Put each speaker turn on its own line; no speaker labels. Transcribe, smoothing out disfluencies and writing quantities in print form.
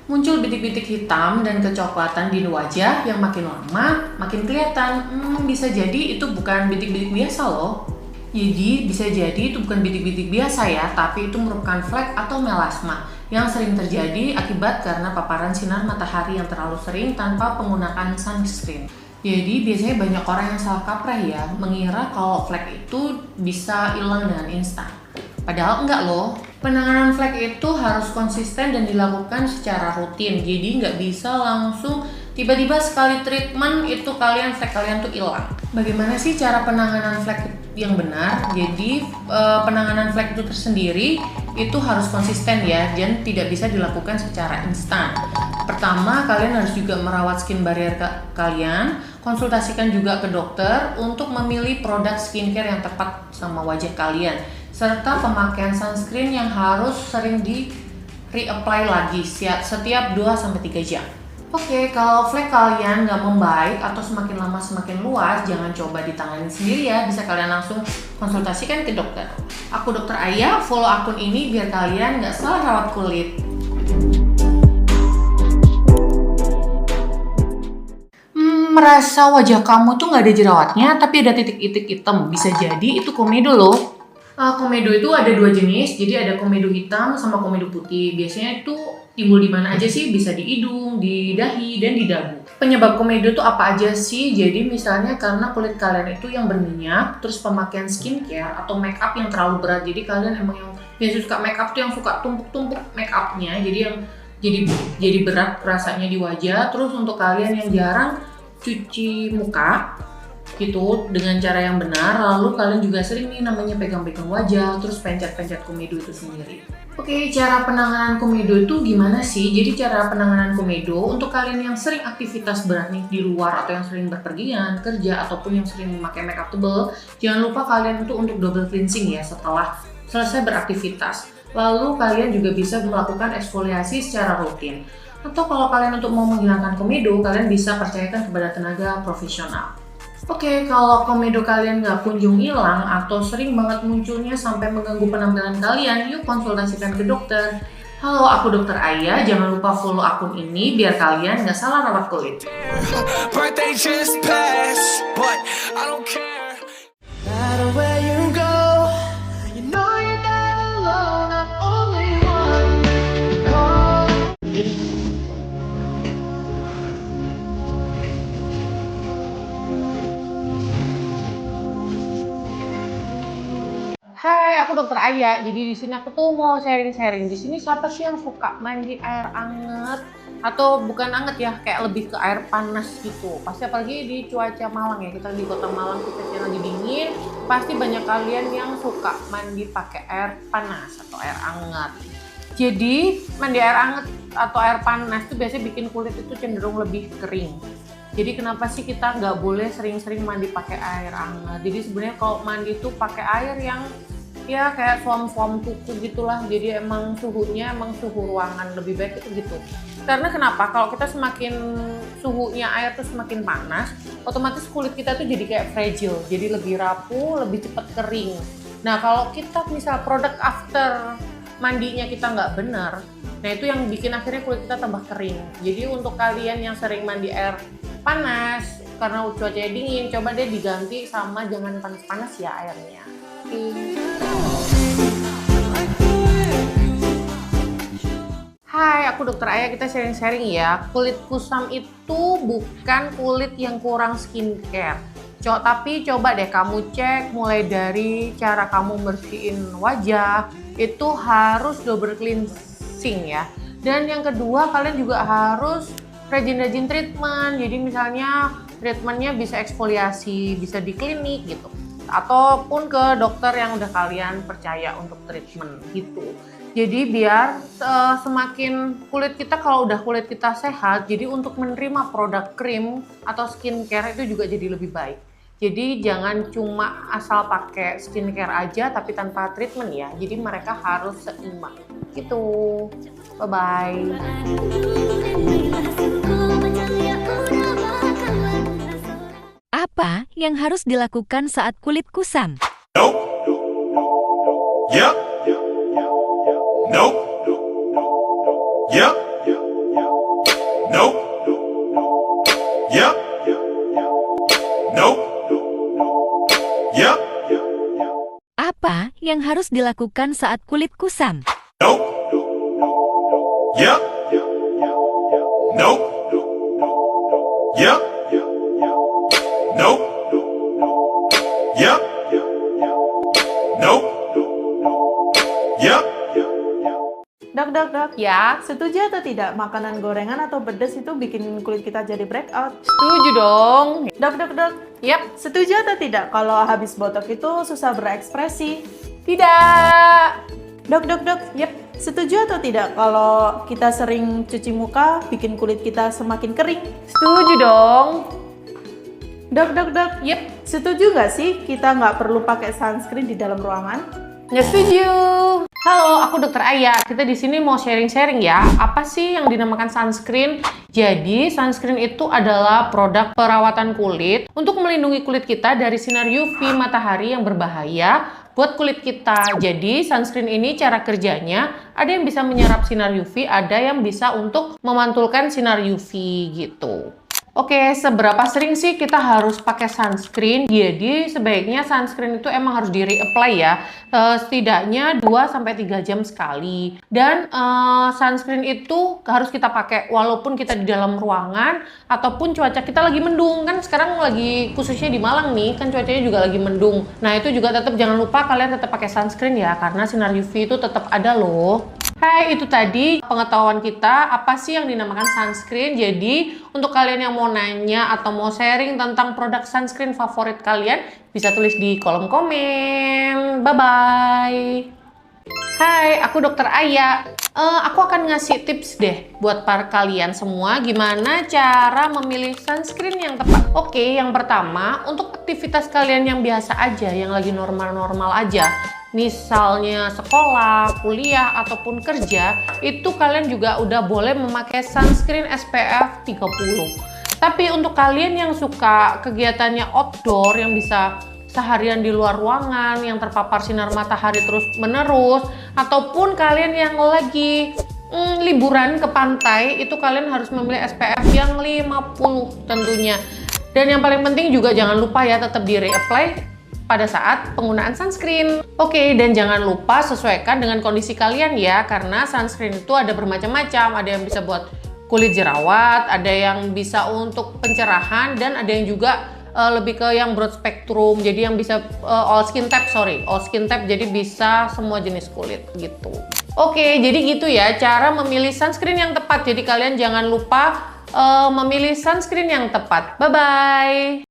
Muncul bintik-bintik hitam dan kecoklatan di wajah yang makin lama makin kelihatan. Bisa jadi itu bukan bintik-bintik biasa loh. Jadi bisa jadi itu bukan bintik-bintik biasa ya, tapi itu merupakan flek atau melasma yang sering terjadi akibat karena paparan sinar matahari yang terlalu sering tanpa penggunaan sunscreen. Jadi biasanya banyak orang yang salah kaprah ya, mengira kalau flek itu bisa hilang dengan instan. Padahal enggak loh. Penanganan flek itu harus konsisten dan dilakukan secara rutin. Jadi nggak bisa langsung tiba-tiba sekali treatment itu flek kalian tuh hilang. Bagaimana sih cara penanganan flek yang benar? Jadi penanganan flek itu tersendiri itu harus konsisten ya, dan tidak bisa dilakukan secara instan. Pertama, kalian harus juga merawat skin barrier kalian, konsultasikan juga ke dokter untuk memilih produk skincare yang tepat sama wajah kalian, serta pemakaian sunscreen yang harus sering di reapply lagi setiap 2-3 jam. Oke, kalau flek kalian nggak membaik atau semakin lama semakin luas, jangan coba ditangani sendiri ya, bisa kalian langsung konsultasikan ke dokter. Aku Dokter Aya, follow akun ini biar kalian nggak salah rawat kulit. Merasa wajah kamu tuh nggak ada jerawatnya tapi ada titik-titik hitam, bisa jadi itu komedo loh. Komedo itu ada dua jenis, jadi ada komedo hitam sama komedo putih. Biasanya itu timbul di mana aja sih? Bisa di hidung, di dahi, dan di dagu. Penyebab komedo itu apa aja sih? Jadi misalnya karena kulit kalian itu yang berminyak, terus pemakaian skincare atau make up yang terlalu berat. Jadi kalian emang yang biasa suka make up tuh yang suka tumpuk-tumpuk make upnya, jadi yang jadi berat rasanya di wajah. Terus untuk kalian yang jarang cuci muka gitu dengan cara yang benar, lalu kalian juga sering nih namanya pegang-pegang wajah, terus pencet-pencet komedo itu sendiri. Oke, cara penanganan komedo itu gimana sih? Jadi cara penanganan komedo untuk kalian yang sering aktivitas berat nih di luar atau yang sering berpergian, kerja, ataupun yang sering memakai makeup tebal, jangan lupa kalian itu untuk double cleansing ya setelah selesai beraktivitas. Lalu kalian juga bisa melakukan eksfoliasi secara rutin. Atau kalau kalian untuk mau menghilangkan komedo, kalian bisa percayakan kepada tenaga profesional. Oke, kalau komedo kalian nggak kunjung hilang atau sering banget munculnya sampai mengganggu penampilan kalian, yuk konsultasikan ke dokter. Halo, aku Dokter Aya, jangan lupa follow akun ini biar kalian nggak salah rawat kulit. Hai, aku Dokter Aya. Jadi di sini aku tuh mau sharing-sharing. Di sini siapa sih yang suka mandi air anget atau bukan anget ya, kayak lebih ke air panas gitu. Pasti apalagi di cuaca Malang ya. Kita di Kota Malang kita lagi dingin, pasti banyak kalian yang suka mandi pakai air panas atau air anget. Jadi mandi air anget atau air panas itu biasanya bikin kulit itu cenderung lebih kering. Jadi kenapa sih kita nggak boleh sering-sering mandi pakai air hangat? Jadi sebenarnya kalau mandi tuh pakai air yang ya kayak foam-foam kuku gitulah. Jadi emang suhunya emang suhu ruangan, lebih baik itu gitu. Karena kenapa? Kalau kita semakin suhunya air tuh semakin panas, otomatis kulit kita tuh jadi kayak fragile, jadi lebih rapuh, lebih cepat kering. Nah kalau kita misal produk after mandinya kita nggak benar, nah itu yang bikin akhirnya kulit kita tambah kering. Jadi untuk kalian yang sering mandi air panas karena cuacanya dingin, coba deh diganti sama jangan panas-panas ya airnya. Hai, aku Dokter Aya, kita sharing-sharing ya. Kulit kusam itu bukan kulit yang kurang skincare. Tapi coba deh kamu cek mulai dari cara kamu bersihin wajah, itu harus double cleansing ya. Dan yang kedua, kalian juga harus rajin-rajin treatment. Jadi misalnya treatmentnya bisa eksfoliasi, bisa di klinik gitu, ataupun ke dokter yang udah kalian percaya untuk treatment gitu. Jadi biar semakin kulit kita, kalau udah kulit kita sehat, jadi untuk menerima produk krim atau skincare itu juga jadi lebih baik. Jadi jangan cuma asal pakai skincare aja tapi tanpa treatment ya. Jadi mereka harus seimbang gitu. Bye-bye.
Apa yang harus dilakukan saat kulit kusam?
Nope. Yep. Nope. Yep. Nope. Yep. Nope. Yep.
Apa yang harus dilakukan saat kulit kusam?
Nope. Yep. Nope. Yep. Nope. Yep. Nope. Yep.
Dok.
Ya,
Setuju atau tidak makanan gorengan atau pedas itu bikin kulit kita jadi breakout?
setuju dong.
Dok.
Yap,
Setuju atau tidak kalau habis botok itu susah berekspresi?
tidak.
Dok.
Yap,
Setuju atau tidak kalau kita sering cuci muka bikin kulit kita semakin kering?
setuju dong.
Dok.
Yap,
Setuju nggak sih kita nggak perlu pakai sunscreen di dalam ruangan?
nggak setuju. Halo, aku Dokter Aya. Kita di sini mau sharing-sharing ya. Apa sih yang dinamakan sunscreen? Jadi, sunscreen itu adalah produk perawatan kulit untuk melindungi kulit kita dari sinar UV matahari yang berbahaya buat kulit kita. Jadi, sunscreen ini cara kerjanya ada yang bisa menyerap sinar UV, ada yang bisa untuk memantulkan sinar UV gitu. Oke, seberapa sering sih kita harus pakai sunscreen? Jadi sebaiknya sunscreen itu emang harus di-reapply ya, setidaknya 2-3 jam sekali. Dan sunscreen itu harus kita pakai walaupun kita di dalam ruangan ataupun cuaca kita lagi mendung. Kan sekarang lagi khususnya di Malang nih, kan cuacanya juga lagi mendung. Nah itu juga tetap jangan lupa kalian tetap pakai sunscreen ya, karena sinar UV itu tetap ada loh. Hai, itu tadi pengetahuan kita apa sih yang dinamakan sunscreen. Jadi untuk kalian yang mau nanya atau mau sharing tentang produk sunscreen favorit kalian, bisa tulis di kolom komen. Bye-bye. Hai, aku Dokter Aya. Aku akan ngasih tips deh buat para kalian semua gimana cara memilih sunscreen yang tepat. Oke, yang pertama untuk aktivitas kalian yang biasa aja, yang lagi normal-normal aja. Misalnya sekolah, kuliah, ataupun kerja, itu kalian juga udah boleh memakai sunscreen SPF 30. Tapi untuk kalian yang suka kegiatannya outdoor, yang bisa seharian di luar ruangan, yang terpapar sinar matahari terus-menerus, ataupun kalian yang lagi liburan ke pantai, itu kalian harus memilih SPF yang 50 tentunya. Dan yang paling penting juga jangan lupa ya, tetap di reapply pada saat penggunaan sunscreen. Oke, dan jangan lupa sesuaikan dengan kondisi kalian ya, karena sunscreen itu ada bermacam-macam. Ada yang bisa buat kulit jerawat, ada yang bisa untuk pencerahan, dan ada yang juga lebih ke yang broad spectrum. Jadi yang bisa all skin type, jadi bisa semua jenis kulit gitu. Oke, jadi gitu ya cara memilih sunscreen yang tepat. Jadi kalian jangan lupa memilih sunscreen yang tepat. Bye-bye.